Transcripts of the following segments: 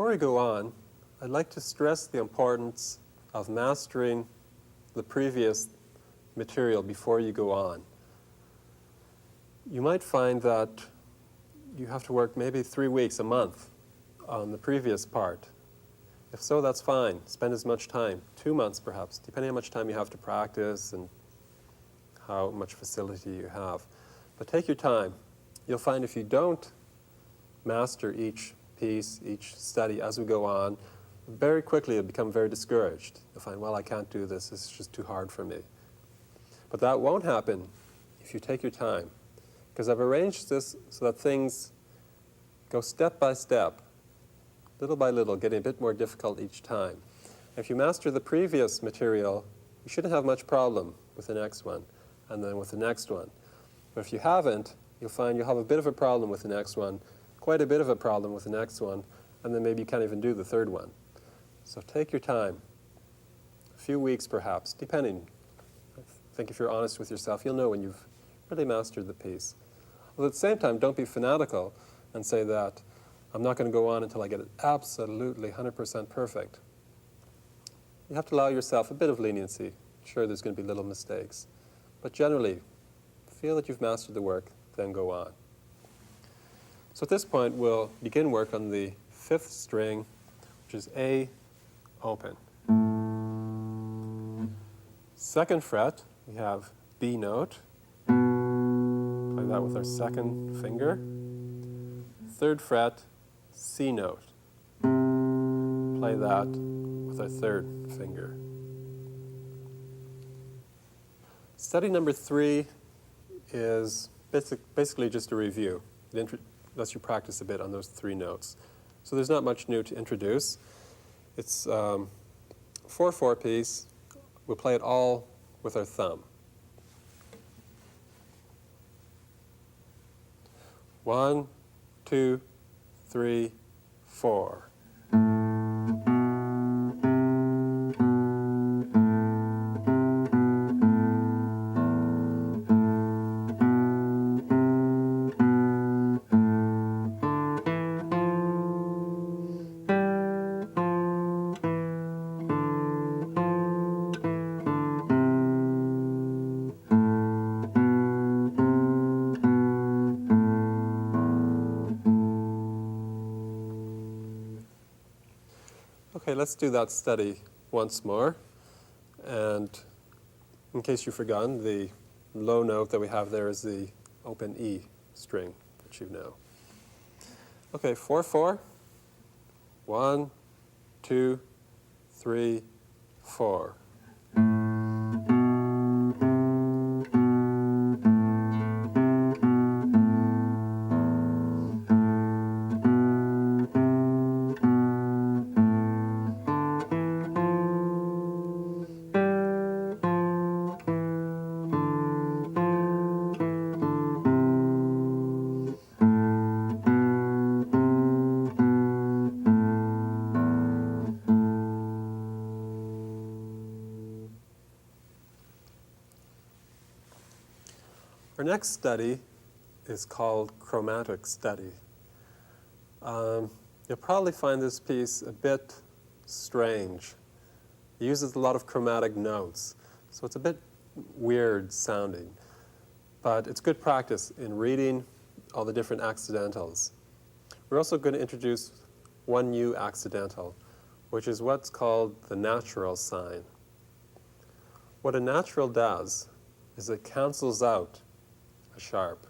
Before we go on, I'd like to stress the importance of mastering the previous material before you go on. You might find that you have to work maybe 3 weeks, a month, on the previous part. If so, that's fine. Spend as much time, 2 months perhaps, depending on how much time you have to practice and how much facility you have. But take your time. You'll find if you don't master each piece, each study as we go on, very quickly you'll become very discouraged. You'll find, well, I can't do this. This is just too hard for me. But that won't happen if you take your time, because I've arranged this so that things go step by step, little by little, getting a bit more difficult each time. If you master the previous material, you shouldn't have much problem with the next one, and then with the next one. But if you haven't, you'll find you'll have a bit of a problem with the next one, quite a bit of a problem with the next one, and then maybe you can't even do the third one. So take your time, a few weeks perhaps, depending. I think if you're honest with yourself, you'll know when you've really mastered the piece. Well, at the same time, don't be fanatical and say that I'm not going to go on until I get it absolutely 100% perfect. You have to allow yourself a bit of leniency. Sure, there's going to be little mistakes. But generally, feel that you've mastered the work, then go on. So at this point, we'll begin work on the 5th string, which is A open. 2nd fret, we have B note. Play that with our 2nd finger. 3rd fret, C note. Play that with our 3rd finger. Study number 3 is basically just a review. It lets you practice a bit on those 3 notes. So there's not much new to introduce. It's 4/4 piece. We'll play it all with our thumb. 1, 2, 3, 4. Okay, let's do that study once more. And in case you've forgotten, the low note that we have there is the open E string that you know. Okay, 4/4. 1, 2, 3, 4. Our next study is called Chromatic study. You'll probably find this piece a bit strange. It uses a lot of chromatic notes, so it's a bit weird sounding. But it's good practice in reading all the different accidentals. We're also going to introduce one new accidental, which is what's called the natural sign. What a natural does is it cancels out a sharp.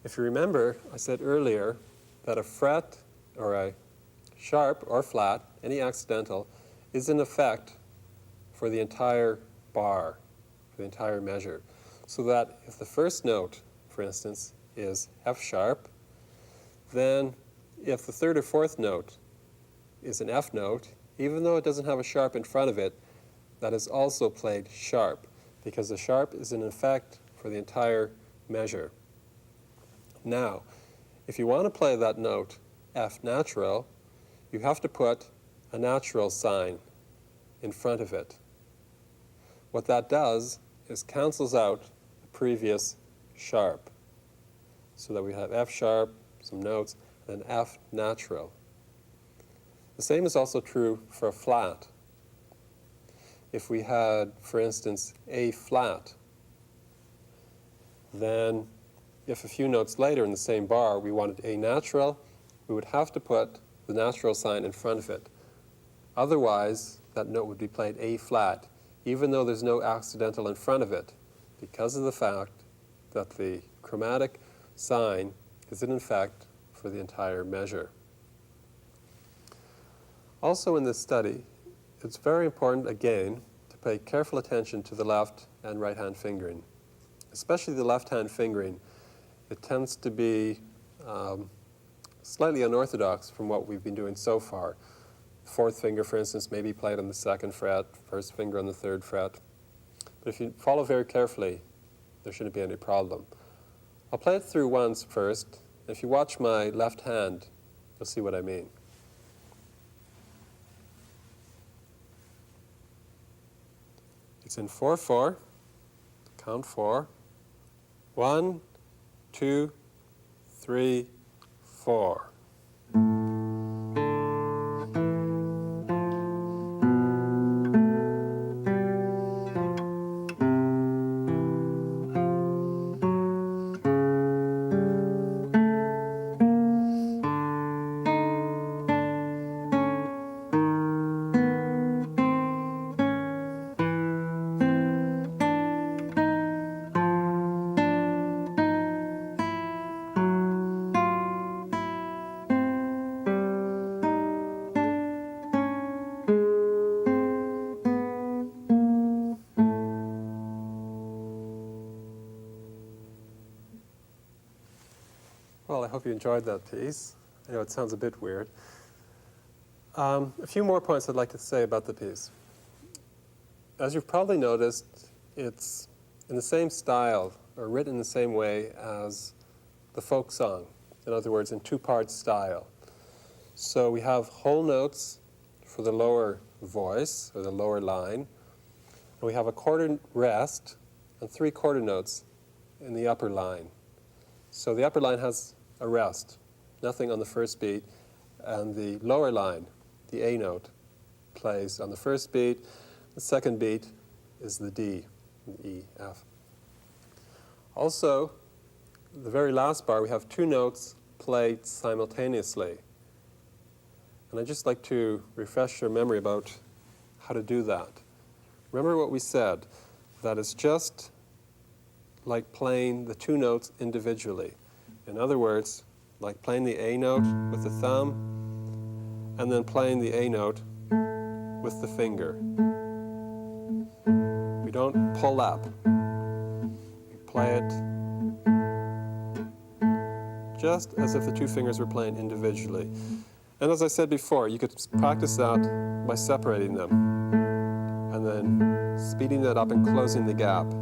If you remember, I said earlier that a fret or a sharp or flat, any accidental, is in effect for the entire bar, for the entire measure. So that if the first note, for instance, is F sharp, then if the 3rd or 4th note is an F note, even though it doesn't have a sharp in front of it, that is also played sharp, because the sharp is in effect for the entire measure. Now, if you want to play that note F natural, you have to put a natural sign in front of it. What that does is cancels out the previous sharp, so that we have F sharp, some notes, and then F natural. The same is also true for a flat. If we had, for instance, A flat, then if a few notes later in the same bar we wanted A natural, we would have to put the natural sign in front of it. Otherwise, that note would be played A flat, even though there's no accidental in front of it, because of the fact that the chromatic sign is in effect for the entire measure. Also in this study, it's very important, again, to pay careful attention to the left and right hand fingering. Especially the left hand fingering. It tends to be slightly unorthodox from what we've been doing so far. Fourth finger, for instance, may be played on the second fret, first finger on the third fret. But if you follow very carefully, there shouldn't be any problem. I'll play it through once first. If you watch my left hand, you'll see what I mean. It's in 4/4. Count 4. 1, 2, 3, 4. Well, I hope you enjoyed that piece. I know it sounds a bit weird. A few more points I'd like to say about the piece. As you've probably noticed, it's in the same style, or written in the same way as the folk song. In other words, in two-part style. So we have whole notes for the lower voice, or the lower line, and we have a quarter rest and 3 quarter notes in the upper line. So the upper line has a rest, nothing on the first beat, and the lower line, the A note, plays on the first beat. The second beat is the D, E, F. Also, the very last bar, we have 2 notes played simultaneously. And I'd just like to refresh your memory about how to do that. Remember what we said, that it's just like playing the 2 notes individually. In other words, like playing the A note with the thumb and then playing the A note with the finger. We don't pull up. We play it just as if the 2 fingers were playing individually. And as I said before, you could practice that by separating them and then speeding that up and closing the gap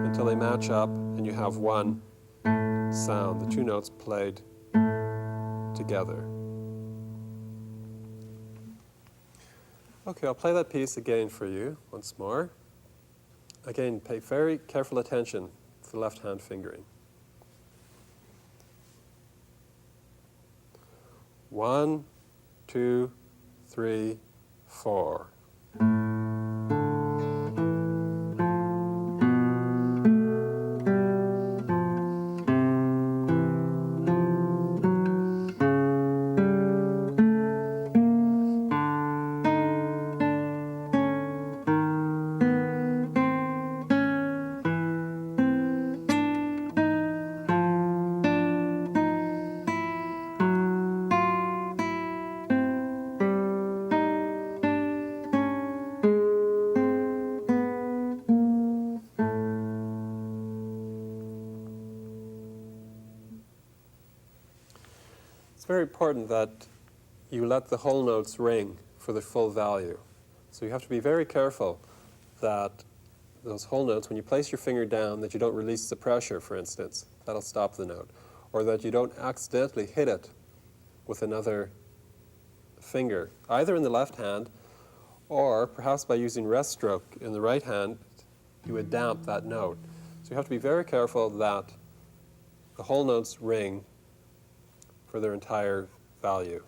until they match up and you have one sound, the 2 notes played together. Okay, I'll play that piece again for you once more. Again, pay very careful attention to the left hand fingering. 1, 2, 3, 4. It's very important that you let the whole notes ring for the full value. So you have to be very careful that those whole notes, when you place your finger down, that you don't release the pressure, for instance. That'll stop the note. Or that you don't accidentally hit it with another finger, either in the left hand, or perhaps by using rest stroke in the right hand, you would damp that note. So you have to be very careful that the whole notes ring for their entire value.